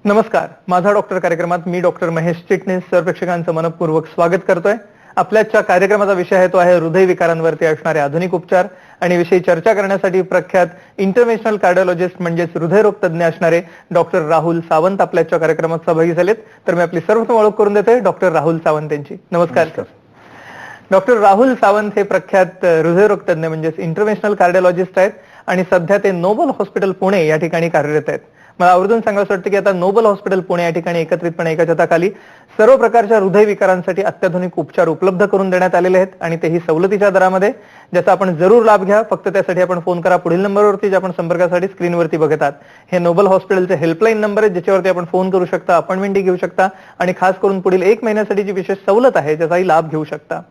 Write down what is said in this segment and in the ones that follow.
नमस्कार, माझा डॉक्टर कार्यक्रमात मी डॉक्टर महेश चिटणीस सर्वप्रेक्षकांचं मनपूर्वक स्वागत करतोय. आपल्याच्या कार्यक्रमाचा विषय आहे तो आहे हृदयविकारांवरती असणारे आधुनिक उपचार आणि विषयी चर्चा करण्यासाठी प्रख्यात इंटरनॅशनल कार्डिओलॉजिस्ट म्हणजेच हृदयरोग तज्ञ असणारे डॉक्टर राहुल सावंत आपल्याच्या कार्यक्रमात सहभागी झालेत. तर मी आपली सर्वप्रथम ओळख करून देते डॉक्टर राहुल सावंत यांची. नमस्कार. डॉक्टर राहुल सावंत हे प्रख्यात हृदयरोग तज्ञ म्हणजेच इंटरनॅशनल कार्डिओलॉजिस्ट आहेत आणि सध्या ते नोबल हॉस्पिटल पुणे या ठिकाणी कार्यरत आहेत. मला आवर्जून सांगायचं वाटतं की आता नोबल हॉस्पिटल पुणे या ठिकाणी एकत्रितपणे एका छताखाली सर्व प्रकारच्या हृदयविकारांसाठी अत्याधुनिक उपचार उपलब्ध करून देण्यात आलेले आहेत आणि तेही सवलतीच्या दरामध्ये, ज्याचा आपण जरूर लाभ घ्या. फक्त त्यासाठी आपण फोन करा पुढील नंबरवरती जे आपण संपर्कासाठी स्क्रीनवरती बघतात. हे नोबल हॉस्पिटलचे हेल्पलाईन नंबर आहेत ज्याच्यावरती आपण फोन करू शकता, अपॉइंटमेंट घेऊ शकता आणि खास करून पुढील 1 महिन्यासाठी जी विशेष सवलत आहे त्याचाही लाभ घेऊ शकता.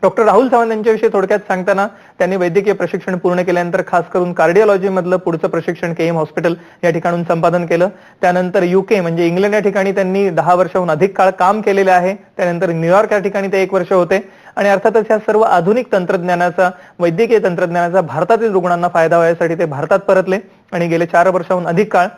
डॉक्टर राहुल सावंत यांच्याविषयी थोडक्यात सांगताना त्यांनी वैद्यकीय प्रशिक्षण पूर्ण केल्यानंतर खास करून कार्डिओलॉजी मधलं पुढचं प्रशिक्षण केएम हॉस्पिटल या ठिकाणून संपादन केलं. त्यानंतर युके म्हणजे इंग्लंड या ठिकाणी त्यांनी 10 वर्षाहून अधिक काळ काम केलेले आहे. त्यानंतर न्यूयॉर्क या ठिकाणी ते 1 वर्ष होते आणि अर्थातच या सर्व आधुनिक तंत्रज्ञानाचा, वैद्यकीय तंत्रज्ञानाचा भारतातील रुग्णांना फायदा व्हायसाठी ते भारतात परतले आणि गेले 4 वर्षाहून अधिक काळ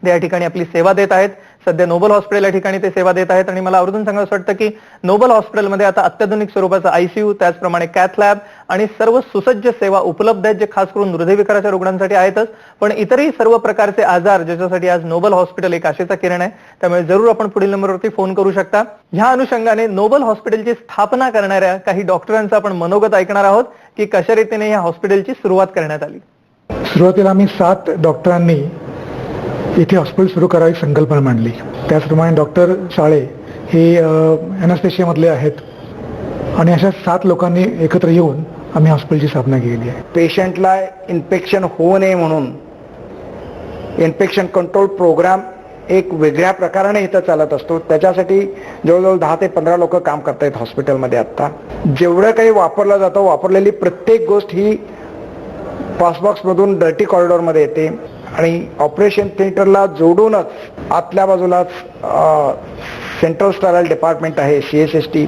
ते या ठिकाणी आपली सेवा देत आहेत. सध्या नोबल हॉस्पिटल या ठिकाणी ते सेवा देत आहेत आणि मला आवर्जून सांगायचं वाटतं की नोबल हॉस्पिटलमध्ये आता अत्याधुनिक स्वरूपाचा आयसीयू, त्याचप्रमाणे कॅथ लॅब आणि सर्व सुसज्ज सेवा उपलब्ध आहेत, जे खास करून हृदयविकाराच्या रुग्णांसाठी आहेतच, पण इतरही सर्व प्रकारचे आजार ज्याच्यासाठी आज नोबल हॉस्पिटल एक आशेचा किरण आहे. त्यामुळे जरूर आपण पुढील नंबरवरती फोन करू शकता. ह्या अनुषंगाने नोबल हॉस्पिटलची स्थापना करणाऱ्या काही डॉक्टरांचं आपण मनोगत ऐकणार आहोत की कशा रीतीने या हॉस्पिटलची सुरुवात करण्यात आली. सुरुवातीला आम्ही 7 डॉक्टरांनी इथे हॉस्पिटल सुरू करायची संकल्पना मांडली. त्याचप्रमाणे डॉक्टर साळे हे ॲनेस्थेशियामधले आहेत आणि अशा 7 लोकांनी एकत्र येऊन आम्ही हॉस्पिटलची स्थापना केली आहे. पेशंटला इन्फेक्शन होऊ नये म्हणून इन्फेक्शन कंट्रोल प्रोग्राम एक वेगळ्या प्रकाराने इथं चालत असतो. त्याच्यासाठी जवळजवळ 10 ते 15 लोक काम करतायत हॉस्पिटलमध्ये. आता जेवढं काही वापरलं जातं, वापरलेली प्रत्येक गोष्ट ही पासबॉक्स मधून डर्टी कॉरिडॉरमध्ये येते आणि ऑपरेशन थिएटरला जोडूनच आतल्या बाजूलाच सेंट्रल स्टराईल डिपार्टमेंट आहे, CSST,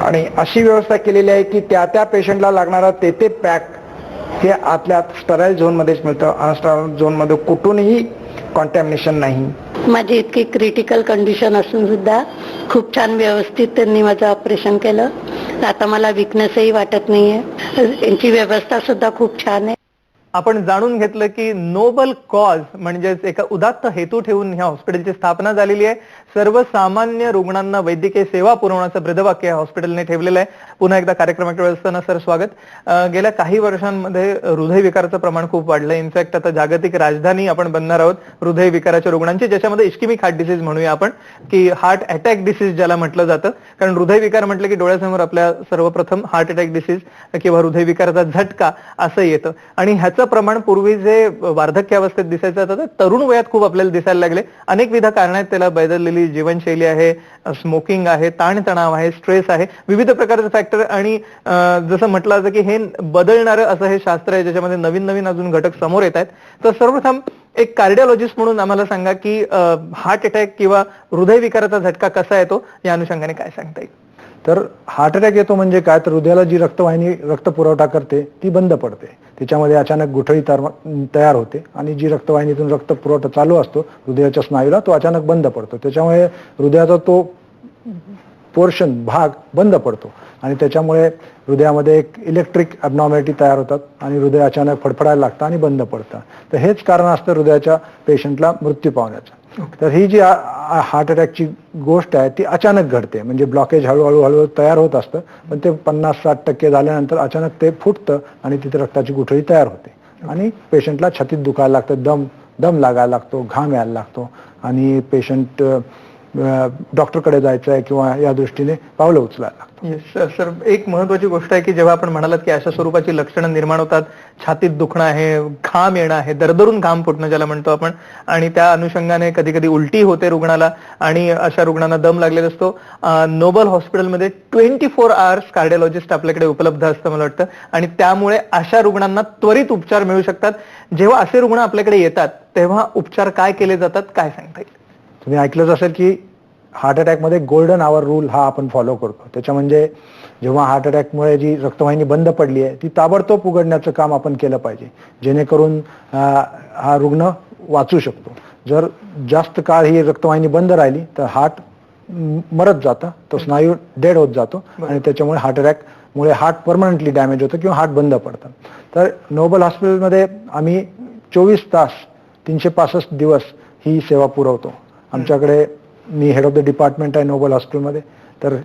आणि अशी व्यवस्था केलेली आहे की त्या पेशंटला लागणारा ते पॅक हे आतल्या स्टराईल झोनमध्येच मिळतं. अनस्टराईल झोनमध्ये कुठूनही कॉन्टॅमिनेशन नाही. माझी इतकी क्रिटिकल कंडिशन असून सुद्धा खूप छान व्यवस्थित त्यांनी माझं ऑपरेशन केलं. आता मला विकनेसही वाटत नाहीये. यांची व्यवस्था सुद्धा खूप छान आहे. आपण जाणून घेतलं की नोबल कॉज म्हणजेच एका उदात्त हेतू ठेवून ह्या हॉस्पिटलची स्थापना झालेली आहे. सर्वसामान्य रुग्णांना वैद्यकीय सेवा पुरवण्याचं ब्रीदवाक्य या हॉस्पिटलने ठेवलेलं आहे. पुन्हा एकदा कार्यक्रमाकडे असताना सर स्वागत. गेल्या काही वर्षांमध्ये हृदयविकाराचं प्रमाण खूप वाढलंय. इनफॅक्ट आता जागतिक राजधानी आपण बनणार आहोत हृदयविकाराच्या रुग्णांची, ज्याच्यामध्ये इस्केमिक हार्ट डिसीज म्हणूया आपण, की हार्ट अटॅक डिसीज ज्याला म्हटलं जातं. कारण हृदयविकार म्हटलं की डोळ्यासमोर आपल्या सर्वप्रथम हार्ट अटॅक डिसीज किंवा हृदयविकाराचा झटका असं येतं आणि ह्याचं प्रमाण पूर्वी जे वार्धक्यावस्थेत दिसायचं होतं ते तरुण वयात खूप आपल्याला दिसायला लागले. अनेक विध कारण आहेत त्याला. बदललेली जीवनशैली आहे, स्मोकिंग आहे, ताणतणाव आहे, स्ट्रेस आहे, विविध प्रकारचे फॅक्टर आणि जसं म्हटलं जातं की हे बदलणारं असं हे शास्त्र आहे ज्याच्यामध्ये नवीन नवीन अजून घटक समोर येत आहेत. तर सर्वप्रथम एक कार्डिओलॉजिस्ट म्हणून आम्हाला सांगा की हार्ट अटॅक किंवा हृदयविकाराचा झटका कसा येतो या अनुषंगाने काय सांगता येईल? तर हार्ट अटॅक येतो म्हणजे काय, तर हृदयाला जी रक्तवाहिनी रक्त पुरवठा करते ती बंद पडते. त्याच्यामध्ये अचानक गुठळी तयार होते आणि जी रक्तवाहिनीतून रक्त पुरवठा चालू असतो हृदयाच्या स्नायूला तो अचानक बंद पडतो. त्याच्यामुळे हृदयाचा तो भाग बंद पडतो आणि त्याच्यामुळे हृदयामध्ये एक इलेक्ट्रिक ॲबनॉर्मॅलिटी तयार होतात आणि हृदय अचानक फडफडायला लागतं आणि बंद पडतं. तर हेच कारण असतं हृदयाच्या पेशंटला मृत्यू पावण्याचं. तर ही जी हार्ट अटॅकची गोष्ट आहे ती अचानक घडते. म्हणजे ब्लॉकेज हळूहळू तयार होत असतं, पण ते 50-60% झाल्यानंतर अचानक ते फुटतं आणि तिथे रक्ताची गुठळी तयार होते आणि पेशंटला छातीत दुखायला लागतं, दम लागायला लागतो, घाम यायला लागतो आणि पेशंट डॉक्टरकडे जायचं आहे किंवा या दृष्टीने पावलं उचलायला लागतं. सर, एक महत्वाची गोष्ट आहे की जेव्हा आपण म्हणालात की अशा स्वरूपाची लक्षणं निर्माण होतात, छातीत दुखणं आहे, घाम येणं आहे, दरदरून घाम फुटणं ज्याला म्हणतो आपण, आणि त्या अनुषंगाने कधी कधी उलटी होते रुग्णाला आणि अशा रुग्णांना दम लागलेला असतो. नोबल हॉस्पिटलमध्ये 24 आवर्स कार्डिओलॉजिस्ट आपल्याकडे उपलब्ध असतं मला वाटतं आणि त्यामुळे अशा रुग्णांना त्वरित उपचार मिळू शकतात. जेव्हा असे रुग्ण आपल्याकडे येतात तेव्हा उपचार काय केले जातात, काय सांगता येईल? तुम्ही ऐकलंच असेल की हार्ट अटॅकमध्ये गोल्डन आवर रूल हा आपण फॉलो करतो. त्याच्या म्हणजे जेव्हा हार्ट अटॅकमुळे जी रक्तवाहिनी बंद पडली आहे ती ताबडतोब उघडण्याचं काम आपण केलं पाहिजे, जेणेकरून हा रुग्ण वाचू शकतो. जर जास्त काळ ही रक्तवाहिनी बंद राहिली तर हार्ट मरत जातं, तो स्नायू डेड होत जातो आणि त्याच्यामुळे हार्ट अटॅक मुळे हार्ट परमनंटली डॅमेज होतं किंवा हार्ट बंद पडतं. तर नोबल हॉस्पिटलमध्ये आम्ही 24 तास 365 दिवस ही सेवा पुरवतो. आमच्याकडे मी हेड ऑफ द डिपार्टमेंट आहे नोबल हॉस्पिटलमध्ये. तर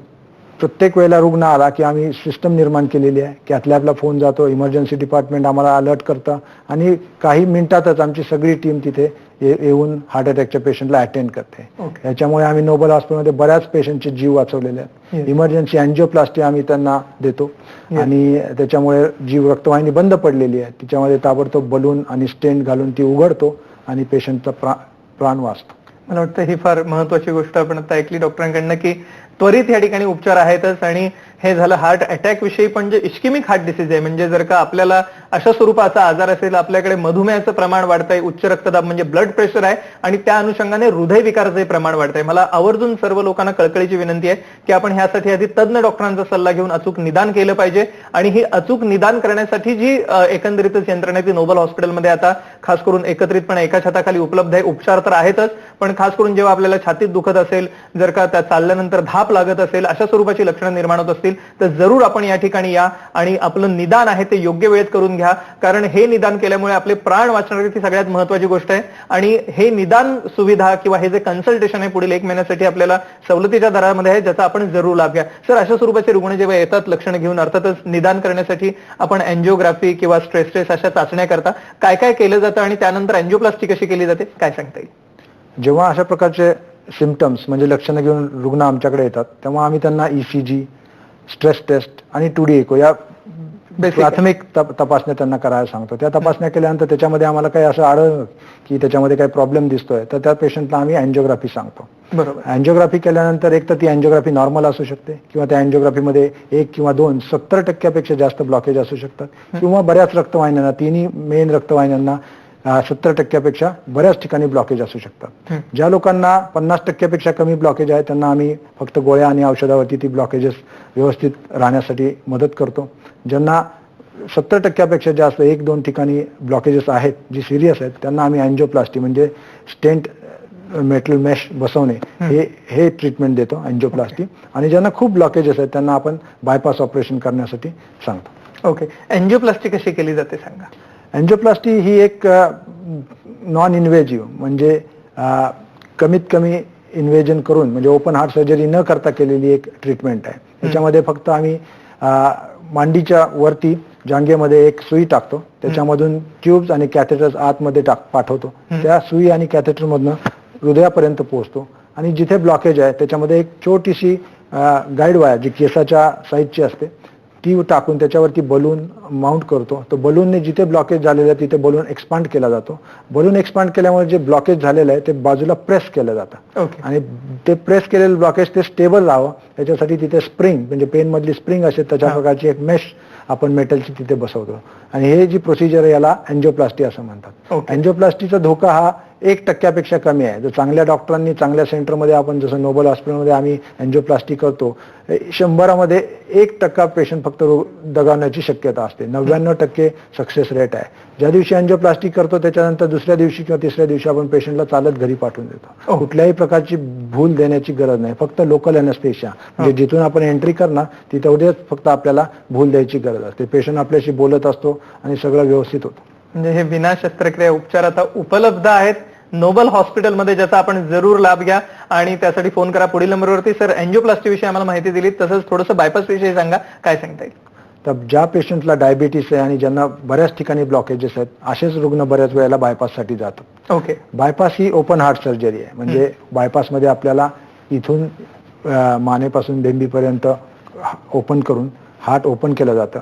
प्रत्येक वेळेला रुग्ण आला की आम्ही सिस्टम निर्माण केलेली आहे की आपला फोन जातो, इमर्जन्सी डिपार्टमेंट आम्हाला अलर्ट करतं आणि काही मिनिटातच आमची सगळी टीम तिथे येऊन हार्ट अटॅकच्या पेशंटला अटेंड करते. याच्यामुळे आम्ही नोबल हॉस्पिटलमध्ये बऱ्याच पेशंटचे जीव वाचवलेले आहेत. इमर्जन्सी अँजिओप्लास्टी आम्ही त्यांना देतो आणि त्याच्यामुळे जीव रक्तवाहिनी बंद पडलेली आहे तिच्यामध्ये ताबडतोब बलून आणि स्टेंट घालून ती उघडतो आणि पेशंटचा प्राण वाचतो. मला वाटतं ही फार महत्वाची गोष्ट आपण आता ऐकली डॉक्टरांकडनं की त्वरित या ठिकाणी उपचार आहेतच. आणि हे झालं हार्ट अटॅक विषयी, पण जे इस्केमिक हार्ट डिसीज आहे म्हणजे जर का आपल्याला अशा स्वरूपाचा आजार असेल, आपल्याकडे मधुमेहाचं प्रमाण वाढतंय, उच्च रक्तदाब म्हणजे ब्लड प्रेशर आहे आणि त्या अनुषंगाने हृदयविकाराचे प्रमाण वाढतंय, मला आवर्जून सर्व लोकांना कळकळीची विनंती आहे की आपण ह्यासाठी आधी तज्ञ डॉक्टरांचा सल्ला घेऊन अचूक निदान केलं पाहिजे. आणि ही अचूक निदान करण्यासाठी जी एकंदरीतच यंत्रणा ती नोबल हॉस्पिटलमध्ये आता खास करून एकत्रितपणे एका छताखाली उपलब्ध आहे. उपचार तर आहेतच, पण खास करून जेव्हा आपल्याला छातीत दुखत असेल, जर का त्या चालल्यानंतर धाप लागत असेल, अशा स्वरूपाची लक्षणं निर्माण होत असतील तर जरूर आपण या ठिकाणी या आणि आपलं निदान आहे ते योग्य वेळेत करून घ्या. कारण हे निदान केल्यामुळे आपले प्राण वाचणार ती सगळ्यात महत्वाची गोष्ट आहे. आणि हे निदान सुविधा किंवा हे जे कन्सल्टेशन आहे पुढील 1 महिन्यासाठी आपल्याला सवलतीच्या दरामध्ये आहे, ज्याचा आपण जरूर लाभ घ्या. सर, अशा स्वरूपाचे रुग्ण जेव्हा येतात लक्षणं घेऊन, अर्थातच निदान करण्यासाठी आपण अँजिओग्राफी किंवा स्ट्रेस टेस्ट अशा चाचण्या करता, काय काय केलं जातं आणि त्यानंतर अँजिओप्लास्टी कशी केली जाते, काय सांगता येईल? जेव्हा अशा प्रकारचे सिम्पटम्स म्हणजे लक्षणं घेऊन रुग्ण आमच्याकडे येतात तेव्हा आम्ही त्यांना ECG, स्ट्रेस टेस्ट आणि 2D echo या प्राथमिक तपासण्या त्यांना करायला सांगतो. त्या तपासण्या केल्यानंतर त्याच्यामध्ये आम्हाला काही असं आढळलं की त्याच्यामध्ये काही प्रॉब्लेम दिसतोय तर त्या पेशंटला आम्ही अँजिओग्राफी सांगतो. बरोबर. अँजिओग्राफी केल्यानंतर एक तर ती अँजिओग्राफी नॉर्मल असू शकते किंवा त्या अँजिओग्राफीमध्ये 1 किंवा 2 70% जास्त ब्लॉकेज असू शकतात किंवा बऱ्याच रक्तवाहिन्यांना, तिन्ही मेन रक्तवाहिन्यांना 70% बऱ्याच ठिकाणी ब्लॉकेज असू शकतात. ज्या लोकांना 50% कमी ब्लॉकेज आहे त्यांना आम्ही फक्त गोळ्या आणि औषधावरती ती ब्लॉकेजेस व्यवस्थित राहण्यासाठी मदत करतो. ज्यांना 70% जास्त 1-2 ठिकाणी ब्लॉकेजेस आहेत जी सिरियस आहेत त्यांना आम्ही अँजिओप्लास्टी म्हणजे स्टेंट मेटल मेश बसवणे हे ट्रीटमेंट देतो, अँजिओप्लास्टी. आणि ज्यांना खूप ब्लॉकेजेस आहेत त्यांना आपण बायपास ऑपरेशन करण्यासाठी सांगतो. ओके, अँजिओप्लास्टी कशी केली जाते सांगा? अँजिओप्लास्टी ही एक नॉन इन्व्हेजिव्ह म्हणजे कमीत कमी इन्व्हेजन करून म्हणजे ओपन हार्ट सर्जरी न करता केलेली एक ट्रीटमेंट आहे. त्याच्यामध्ये फक्त आम्ही मांडीच्या वरती जांघेमध्ये एक सुई टाकतो, त्याच्यामधून ट्यूब्स आणि कॅथेटर्स आतमध्ये पाठवतो. त्या सुई आणि कॅथेटर मधनं हृदयापर्यंत पोहोचतो आणि जिथे ब्लॉकेज आहे त्याच्यामध्ये एक छोटीशी गाईड वायर जी केसाच्या साईजची असते ती टाकून त्याच्यावरती बलून माउंट करतो. तो बलूनने जिथे ब्लॉकेज झालेलं आहे तिथे बलून एक्सपांड केला जातो. बलून एक्सपांड केल्यामुळे जे ब्लॉकेज झालेलं आहे ते बाजूला प्रेस केलं जातं आणि ते प्रेस केलेलं ब्लॉकेज ते स्टेबल राहावं याच्यासाठी तिथे स्प्रिंग म्हणजे पेन मधली स्प्रिंग असेल तशा प्रकारची एक मेश आपण मेटलची तिथे बसवतो. आणि हे जी प्रोसिजर आहे याला अँजिओप्लास्टी असं म्हणतात. अँजिओप्लास्टीचा धोका हा 1% कमी आहे. जर चांगल्या डॉक्टरांनी चांगल्या सेंटरमध्ये आपण जसं नोबल हॉस्पिटलमध्ये आम्ही अँजिओप्लास्टी करतो 100मध्ये 1% पेशंट फक्त दगावण्याची शक्यता असते. 99% सक्सेस रेट आहे. ज्या दिवशी अँजिओप्लास्टी करतो त्याच्यानंतर दुसऱ्या दिवशी किंवा तिसऱ्या दिवशी आपण पेशंटला चालत घरी पाठवून देतो. कुठल्याही प्रकारची भूल देण्याची गरज नाही, फक्त लोकल अॅनेस्थेशिया म्हणजे जिथून आपण एंट्री करणार तिथे उद्याच फक्त आपल्याला भूल द्यायची गरज असते. पेशंट आपल्याशी बोलत असतो आणि सगळं व्यवस्थित होतं. म्हणजे हे विना शस्त्रक्रिया उपचार आता उपलब्ध आहेत नोबल हॉस्पिटलमध्ये, ज्याचा आपण जरूर लाभ घ्या आणि त्यासाठी फोन करा पुढील नंबरवरती. सर, अँजिओप्लास्टी विषयी आम्हाला माहिती दिली, तसंच थोडंसं बायपास विषयी सांगा, काय सांगता येईल? तर ज्या पेशंटला डायबिटीस आहे आणि ज्यांना बऱ्याच ठिकाणी ब्लॉकेजेस आहेत असेच रुग्ण बऱ्याच वेळेला बायपाससाठी जातात. ओके. बायपास ही ओपन हार्ट सर्जरी आहे म्हणजे बायपासमध्ये आपल्याला इथून मानेपासून बेंबीपर्यंत ओपन करून हार्ट ओपन केलं जातं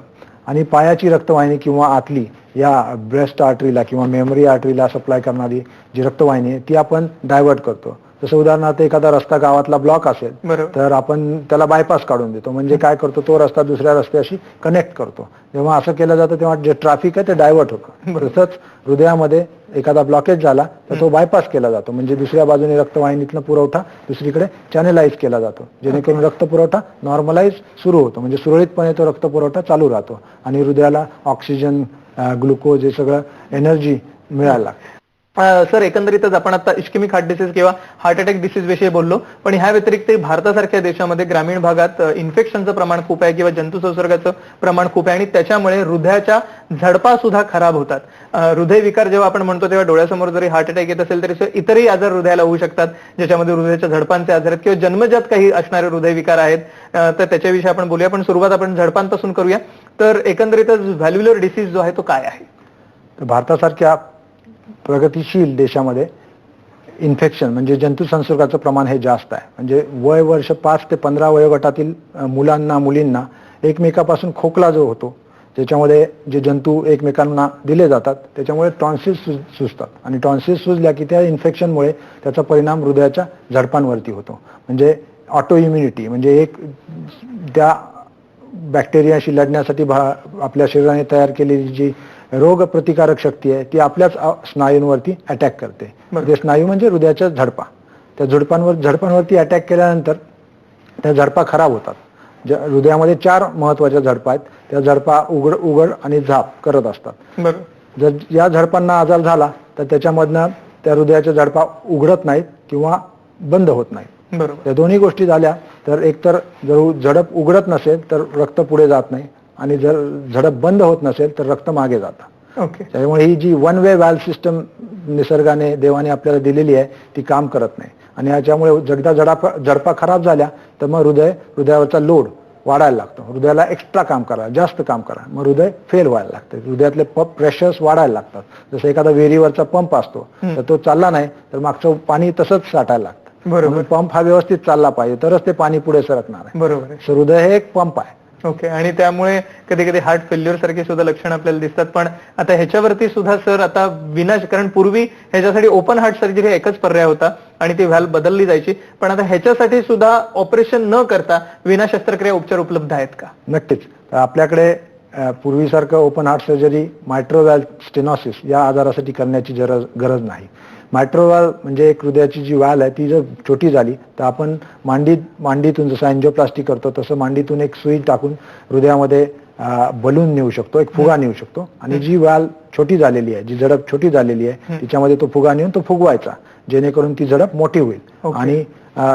आणि पायाची रक्तवाहिनी किंवा आतली या ब्रेस्ट आर्टरीला किंवा मेमरी आर्टरीला सप्लाय करणारी जी रक्तवाहिनी आहे ती आपण डायव्हर्ट करतो. जसं उदाहरणार्थ एखादा रस्ता गावातला ब्लॉक असेल तर आपण त्याला बायपास काढून देतो. म्हणजे काय करतो, तो रस्ता दुसऱ्या रस्त्याशी कनेक्ट करतो. जेव्हा असं केलं जातं तेव्हा जे ट्रॅफिक आहे ते डायव्हर्ट होतं. तसंच हृदयामध्ये एखादा ब्लॉकेज झाला तर तो बायपास केला जातो म्हणजे दुसऱ्या बाजूने रक्तवाहिनीतला पुरवठा दुसरीकडे चॅनेलाइज केला जातो जेणेकरून रक्त पुरवठा नॉर्मलाइज सुरू होतो म्हणजे सुरळीतपणे तो रक्त पुरवठा चालू राहतो आणि हृदयाला ऑक्सिजन, ग्लुकोज हे सगळं एनर्जी मिळायला लागते. सर, एकंदरीतच आपण आता इस्केमिक हार्ट डिसीज किंवा हार्ट अटॅक डिसीज विषयी बोललो, पण ह्या व्यतिरिक्त भारतासारख्या देशामध्ये ग्रामीण भागात इन्फेक्शनचं प्रमाण खूप आहे किंवा जंतू संसर्गाचं प्रमाण खूप आहे आणि त्याच्यामुळे हृदयाच्या झडपा सुद्धा खराब होतात. हृदयविकार जेव्हा आपण म्हणतो तेव्हा डोळ्यासमोर जरी हार्ट अटॅक येत असेल तरी इतरही आजार हृदयाला होऊ शकतात, ज्याच्यामध्ये हृदयाच्या झडपांचे आजार आहेत किंवा जन्मजात काही असणारे हृदयविकार आहेत. तर त्याच्याविषयी आपण बोलूया, पण सुरुवात आपण झडपांपासून करूया. तर एकंदरीतच व्हॅल्व्युलर डिसीज जो आहे तो काय आहे? तर भारतासारख्या प्रगतीशील देशामध्ये इन्फेक्शन म्हणजे जंतू संसर्गाचं प्रमाण हे जास्त आहे. म्हणजे वय वर्ष 5 ते 15 वयोगटातील मुलांना मुलींना एकमेकापासून खोकला जो होतो, ज्याच्यामध्ये जे जंतू एकमेकांना दिले जातात त्याच्यामुळे टॉन्सिल्स सुजतात आणि टॉन्सिल्स सुजल्या की त्या इन्फेक्शनमुळे त्याचा परिणाम हृदयाच्या झडपांवरती होतो. म्हणजे ऑटो इम्युनिटी म्हणजे एक त्या बॅक्टेरियाशी लढण्यासाठी आपल्या शरीराने तयार केलेली जी रोग प्रतिकारक शक्ती आहे ती आपल्याच स्नायूंवरती अटॅक करते. ते स्नायू म्हणजे हृदयाच्या झडपा. त्या झडपांवरती अटॅक केल्यानंतर त्या झडपा खराब होतात. हृदयामध्ये 4 महत्वाच्या झडपा आहेत. त्या झडपा उघड आणि झाप करत असतात. जर या झडपांना आजार झाला तर त्याच्यामधनं त्या हृदयाच्या झडपा उघडत नाहीत किंवा बंद होत नाहीत. त्या दोन्ही गोष्टी झाल्या तर एकतर जर झडप उघडत नसेल तर रक्त पुढे जात नाही आणि जर झडप बंद होत नसेल तर रक्त मागे जातं. त्यामुळे ही जी वन वे व्हॅल्व सिस्टम निसर्गाने देवाने आपल्याला दिलेली आहे ती काम करत नाही आणि याच्यामुळे झडपा खराब झाल्या तर मग हृदयावरचा लोड वाढायला लागतो. हृदयाला एक्स्ट्रा काम करा, जास्त काम करा, मग हृदय फेल व्हायला लागतं. हृदयातले प्रेशर्स वाढायला लागतात. जसं एखादा विहिरीवरचा पंप असतो तर तो चालला नाही तर मागचं पाणी तसंच साठायला लागतं. म्हणून पंप हा व्यवस्थित चालला पाहिजे तरच ते पाणी पुढे सरकणार आहे. बरोबर. हृदय हे एक पंप आहे. ओके. आणि त्यामुळे कधी कधी हार्ट फेल्युअर सारखे सुद्धा लक्षण आपल्याला दिसतात. पण आता ह्याच्यावरती सुद्धा सर आता कारण पूर्वी ह्याच्यासाठी ओपन हार्ट सर्जरी एकच पर्याय होता आणि ती व्हॅल्व बदलली जायची, पण आता ह्याच्यासाठी सुद्धा ऑपरेशन न करता विना शस्त्रक्रिया उपचार उपलब्ध आहेत का? नक्कीच. आपल्याकडे पूर्वीसारखं ओपन हार्ट सर्जरी मायट्रो व्हॅल्व स्टेनॉसिस या आजारासाठी करण्याची गरज नाही. मायट्रो व्हॅल्व म्हणजे एक हृदयाची जी व्हॅल्व आहे ती जर छोटी झाली तर आपण मांडीतून जसं अँजिओप्लास्टी करतो तसं मांडीतून एक सुई टाकून हृदयामध्ये बलून नेऊ शकतो, एक फुगा नेऊ शकतो आणि जी व्हॅल्व छोटी झालेली आहे, जी झडप छोटी झालेली आहे तिच्यामध्ये तो फुगा नेऊन तो फुगवायचा जेणेकरून ती झडप मोठी होईल. आणि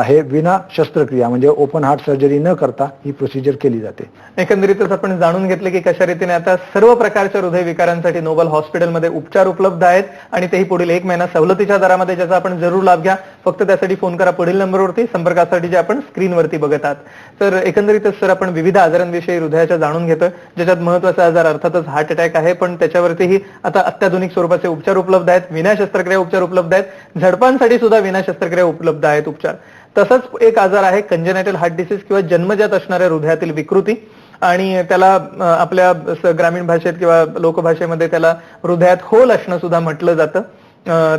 हे विना शस्त्रक्रिया म्हणजे ओपन हार्ट सर्जरी न करता ही प्रोसिजर केली जाते. एकंदरीतच आपण जाणून घेतलं की कशा रीतीने आता सर्व प्रकारच्या हृदयविकारांसाठी नोबल हॉस्पिटलमध्ये उपचार उपलब्ध आहेत आणि तेही पुढील 1 महिना सवलतीच्या दरामध्ये, ज्याचा आपण जरूर लाभ घ्या. फक्त त्यासाठी फोन करा पुढील नंबरवरती, संपर्कासाठी जे आपण स्क्रीनवरती बघत आहात. तर एकंदरीतच सर आपण विविध आजारांविषयी हृदयाच्या जाणून घेतोय, ज्याच्यात महत्वाचा आजार अर्थातच हार्ट अटॅक आहे, पण त्याच्यावरतीही आता अत्याधुनिक स्वरूपाचे उपचार उपलब्ध आहेत, विना शस्त्रक्रिया उपचार उपलब्ध आहेत, झडपांसाठी सुद्धा विना शस्त्रक्रिया उपलब्ध आहेत उपचार. तसंच एक आजार आहे कंजेनायटल हार्ट डिसीज किंवा जन्मजात असणाऱ्या हृदयातील विकृती, आणि त्याला आपल्या ग्रामीण भाषेत किंवा लोकभाषेमध्ये त्याला हृदयात होल असणं सुद्धा म्हटलं जातं.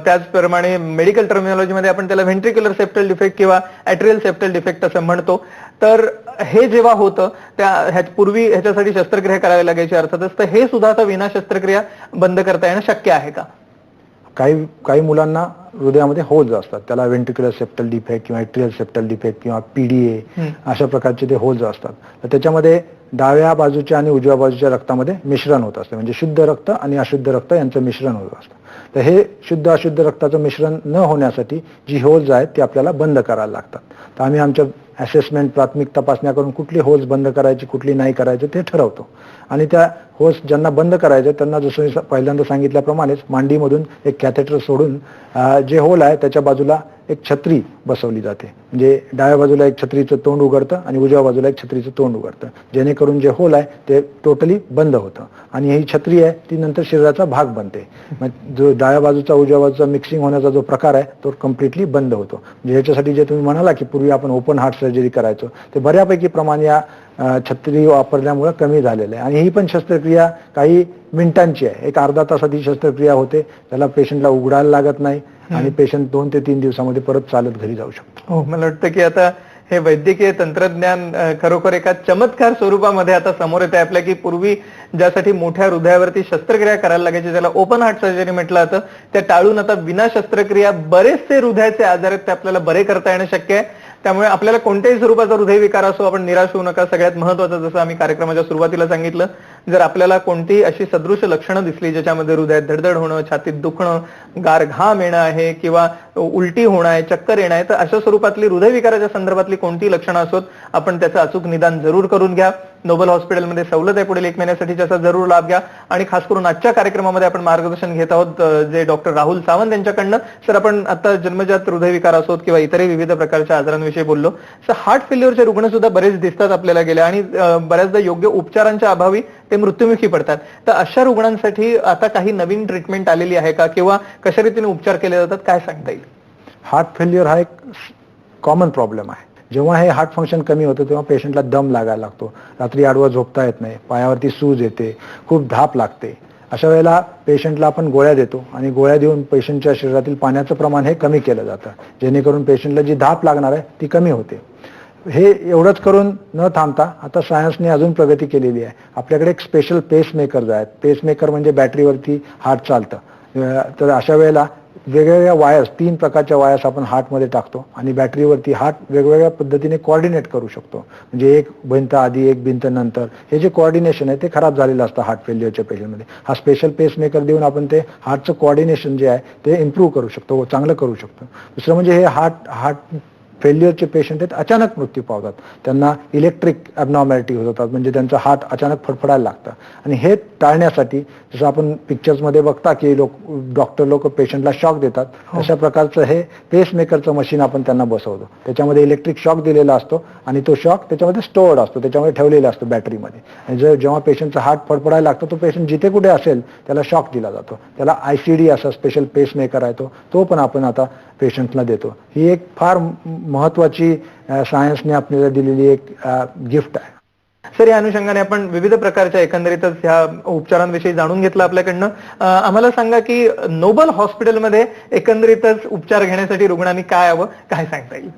त्याचप्रमाणे मेडिकल टर्मिनॉलॉजीमध्ये आपण त्याला व्हेंट्रिक्युलर सेप्टल डिफेक्ट किंवा ॲट्रियल सेप्टल डिफेक्ट असं म्हणतो. तर हे जेव्हा होतं पूर्वी ह्याच्यासाठी शस्त्रक्रिया करावी लागायची अर्थातच, तर हे सुद्धा आता विना शस्त्रक्रिया बंद करता येणं शक्य आहे का? काही मुलांना हृदयामध्ये होल्स असतात, त्याला व्हेंट्रिक्युलर सेप्टल डिफेक्ट किंवा ॲट्रियल सेप्टल डिफेक्ट किंवा PDA अशा प्रकारचे ते होल्स असतात. तर त्याच्यामध्ये डाव्या बाजूच्या आणि उजव्या बाजूच्या रक्तामध्ये मिश्रण होत असतं, म्हणजे शुद्ध रक्त आणि अशुद्ध रक्त यांचं मिश्रण होत असतं. तर हे शुद्ध अशुद्ध रक्ताचं मिश्रण न होण्यासाठी जी होल्स आहेत ती आपल्याला बंद करायला लागतात. तर आम्ही आमच्या असेसमेंट प्राथमिक तपासण्या करून कुठली होल्स बंद करायची कुठली नाही करायची ते ठरवतो. आणि त्या होल्स ज्यांना बंद करायचे त्यांना जसं पहिल्यांदा सांगितल्याप्रमाणेच मांडीमधून एक कॅथेटर सोडून जे होल आहे त्याच्या बाजूला एक छत्री बसवली जाते. म्हणजे डाव्या बाजूला एक छत्रीचं तोंड उघडतं आणि उजव्या बाजूला एक छत्रीचं तोंड उघडतं, जेणेकरून जे होल आहे ते टोटली बंद होतं. आणि ही छत्री आहे ती नंतर शरीराचा भाग बनते. जो डाव्या बाजूचा उजव्या बाजूचा मिक्सिंग होण्याचा जो प्रकार आहे तो कम्प्लिटली बंद होतो. म्हणजे याच्यासाठी जे तुम्ही म्हणाला की पूर्वी आपण ओपन हार्ट सर्जरी करायचो ते बऱ्यापैकी प्रमाण या छत्री वापरल्यामुळे कमी झालेलं आहे. आणि ही पण शस्त्रक्रिया काही मिनिटांची आहे, एक अर्धा तासात ही शस्त्रक्रिया होते, त्याला पेशंटला उघडायला लागत नाही आणि पेशंट 2 ते 3 दिवसामध्ये परत चालत घरी जाऊ शकतो. हो, मला वाटतं की आता हे वैद्यकीय तंत्रज्ञान खरोखर एका चमत्कार स्वरूपामध्ये आता समोर येते आपल्या, की पूर्वी ज्यासाठी मोठ्या हृदयावरती शस्त्रक्रिया करायला लागायची, ज्याला ओपन हार्ट सर्जरी म्हटलं जातं, त्या टाळून आता विना शस्त्रक्रिया बरेचसे हृदयाचे आजार आहेत ते आपल्याला बरे करता येणं शक्य आहे. त्यामुळे आपल्याला कोणत्याही स्वरूपाचा हृदयविकार असो आपण निराश होऊ नका. सगळ्यात महत्वाचं जसं आम्ही कार्यक्रमाच्या सुरुवातीला सांगितलं, जर आपल्याला कोणती अशी सदृश लक्षणं दिसली ज्याच्यामध्ये हृदयात धडधड होणं, छातीत दुखणं, गार घाम येणं आहे किंवा उलटी होणं आहे, चक्कर येणं आहे, तर अशा स्वरूपातली हृदयविकाराच्या संदर्भातली कोणती लक्षणं असोत आपण त्याचं अचूक निदान जरूर करून घ्या. नोबल हॉस्पिटलमध्ये सवलत आहे पुढील 1 महिन्यासाठी, त्याचा जरूर लाभ घ्या. आणि खास करून आजच्या कार्यक्रमामध्ये आपण मार्गदर्शन घेत आहोत जे डॉक्टर राहुल सावंत यांच्याकडनं. सर, आपण आता जन्मजात हृदयविकार असोत किंवा इतरही विविध प्रकारच्या आजारांविषयी बोललो. सर, हार्ट फेल्युअरचे रुग्ण सुद्धा बरेच दिसतात आपल्याला गेल्या आणि बऱ्याचदा योग्य उपचारांच्या अभावी ते मृत्युमुखी पडतात. तर अशा रुग्णांसाठी आता काही नवीन ट्रीटमेंट आलेली आहे का किंवा कशा रीतीने उपचार केले जातात, काय सांगता येईल? हार्ट फेल्युअर हा एक कॉमन प्रॉब्लेम आहे. जेव्हा हे हार्ट फंक्शन कमी होतं तेव्हा पेशंटला दम लागायला लागतो, रात्री आडवं झोपता येत नाही, पायावरती सूज येते, खूप धाप लागते. अशा वेळेला पेशंटला आपण गोळ्या देतो आणि गोळ्या देऊन पेशंटच्या शरीरातील पाण्याचं प्रमाण हे कमी केलं जातं, जेणेकरून पेशंटला जी धाप लागणार आहे ती कमी होते. हे एवढंच करून न थांबता आता सायन्सने अजून प्रगती केलेली आहे. आपल्याकडे एक स्पेशल पेसमेकर्स आहेत. पेसमेकर म्हणजे बॅटरीवरती हार्ट चालतं. तर अशा वेळेला वेगवेगळ्या वायर्स, 3 प्रकारच्या वायर्स आपण हार्टमध्ये टाकतो आणि बॅटरीवरती हार्ट वेगवेगळ्या पद्धतीने कोऑर्डिनेट करू शकतो. म्हणजे एक भिंत आधी, एक भिंत नंतर, हे जे कोऑर्डिनेशन आहे ते खराब झालेलं असतं हार्ट फेल्युअरच्या पेशंटमध्ये. हा स्पेशल पेसमेकर देऊन आपण ते हार्टचं कोऑर्डिनेशन जे आहे ते इम्प्रूव्ह करू शकतो, चांगलं करू शकतो. दुसरं म्हणजे हे हार्ट फेल्युअरचे पेशंट आहेत, अचानक मृत्यू पावतात. त्यांना इलेक्ट्रिक ॲबनॉर्मॅलिटी होतात, म्हणजे त्यांचं हार्ट अचानक फडफडायला लागतं. आणि हे टाळण्यासाठी जसं आपण पिक्चर्समध्ये बघता की डॉक्टर लोक पेशंटला शॉक देतात, अशा प्रकारचं हे पेसमेकरचं मशीन आपण त्यांना बसवतो. त्याच्यामध्ये इलेक्ट्रिक शॉक दिलेला असतो आणि तो शॉक त्याच्यामध्ये स्टोअर्ड असतो, त्याच्यामध्ये ठेवलेला असतो बॅटरीमध्ये. आणि जेव्हा पेशंटचा हार्ट फडफडायला लागतो तो पेशंट जिथे कुठे असेल त्याला शॉक दिला जातो. त्याला ICD असा स्पेशल पेसमेकर आहे तो पण आपण आता पेशंटला देतो. ही एक फार महत्वाची सायन्सने आपल्याला दिलेली एक गिफ्ट आहे. सर, या अनुषंगाने आपण विविध प्रकारच्या एकंदरीतच ह्या उपचारांविषयी जाणून घेतलं आपल्याकडनं. आम्हाला सांगा की नोबल हॉस्पिटलमध्ये एकंदरीतच उपचार घेण्यासाठी रुग्णांनी काय हवं, काय सांगता येईल?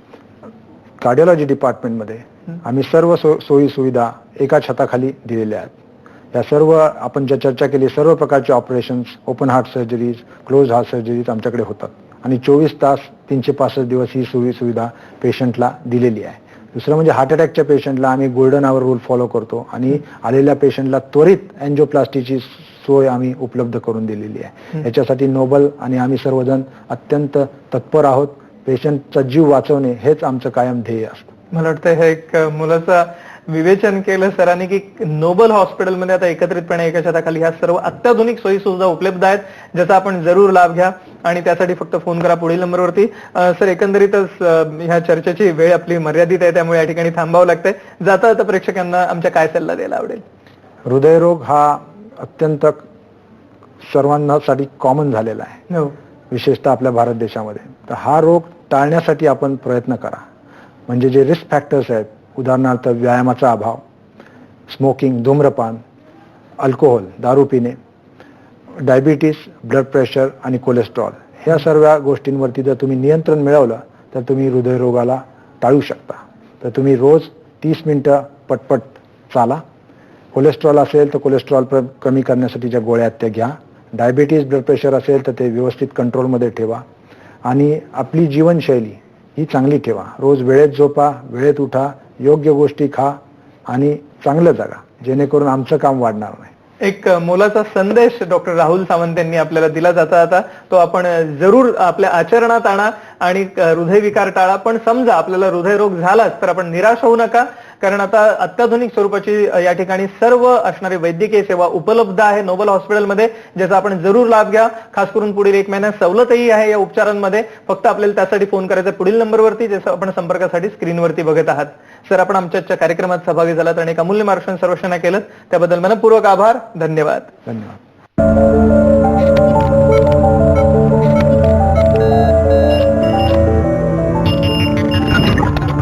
कार्डिओलॉजी डिपार्टमेंटमध्ये आम्ही सर्व सोयी सुविधा एका छताखाली दिलेल्या आहेत. या सर्व आपण ज्या चर्चा केली सर्व प्रकारचे operations, open heart surgeries, close heart surgeries आमच्याकडे होतात आणि 24 तास 365 दिवस ही सुविधा पेशंटला दिलेली आहे. दुसरं म्हणजे हार्ट अटॅकच्या पेशंटला आम्ही गोल्डन आवर रूल फॉलो करतो आणि आलेल्या पेशंटला त्वरित अँजिओप्लास्टीची सोय आम्ही उपलब्ध करून दिलेली आहे. याच्यासाठी नोबल आणि आम्ही सर्वजण अत्यंत तत्पर आहोत. पेशंटचा जीव वाचवणे हेच आमचं कायम ध्येय असतं. मला वाटतं हे एक मुलाचं विवेचन केलं सरांनी की नोबल हॉस्पिटलमध्ये आता एकत्रितपणे एका छताखाली ह्या सर्व अत्याधुनिक सोयी सुविधा उपलब्ध आहेत, ज्याचा आपण जरूर लाभ घ्या आणि त्यासाठी फक्त फोन करा पुढील नंबरवरती. सर, एकंदरीतच ह्या चर्चेची वेळ आपली मर्यादित आहे, त्यामुळे या ठिकाणी थांबावं लागतंय. जाता जाता प्रेक्षकांना आमच्या काय सल्ला द्यायला आवडेल? हृदयरोग हा अत्यंत सर्वांसाठी कॉमन झालेला आहे, विशेषतः आपल्या भारत देशामध्ये. तर हा रोग टाळण्यासाठी आपण प्रयत्न करा. म्हणजे जे रिस्क फॅक्टर्स आहेत, उदाहरणार्थ व्यायामाचा अभाव, स्मोकिंग, धूम्रपान, अल्कोहोल, दारू पिणे, डायबिटीस, ब्लड प्रेशर आणि कोलेस्ट्रॉल, ह्या सर्व गोष्टींवरती जर तुम्ही नियंत्रण मिळवलं तर तुम्ही हृदयरोगाला टाळू शकता. तर तुम्ही रोज 30 मिनिटं पटपट चाला. कोलेस्ट्रॉल असेल तर कोलेस्ट्रॉल कमी करण्यासाठी ज्या गोळ्या आहेत त्या घ्या. डायबिटीस, ब्लड प्रेशर असेल तर ते व्यवस्थित कंट्रोलमध्ये ठेवा आणि आपली जीवनशैली ही चांगली ठेवा. रोज वेळेत झोपा, वेळेत उठा, योग्य गोष्टी खा आणि चांगलं जगा, जेणेकरून आमचं काम वाढणार नाही. एक मोलाचा संदेश डॉक्टर राहुल सावंत यांनी आपल्याला दिला जाता तो आपण जरूर आपल्या आचरणात आणा आणि हृदयविकार टाळा. पण समजा आपल्याला हृदयरोग झालाच तर आपण निराश होऊ नका, कारण आता अत्याधुनिक स्वरूपाची या ठिकाणी सर्व असणारी वैद्यकीय सेवा उपलब्ध आहे नोबल हॉस्पिटलमध्ये, ज्याचा आपण जरूर लाभ घ्या. खास करून पुढील 1 महिन्यात सवलतही आहे या उपचारांमध्ये. फक्त आपल्याला त्यासाठी फोन करायचा पुढील नंबरवरती, जसं आपण संपर्कासाठी स्क्रीनवरती बघत आहात. सर, आपण आमच्या कार्यक्रमात सहभागी झालात आणि एक अमूल्य मार्गदर्शन सर्वेक्षण केलं त्याबद्दल मनपूर्वक आभार. धन्यवाद. धन्यवाद.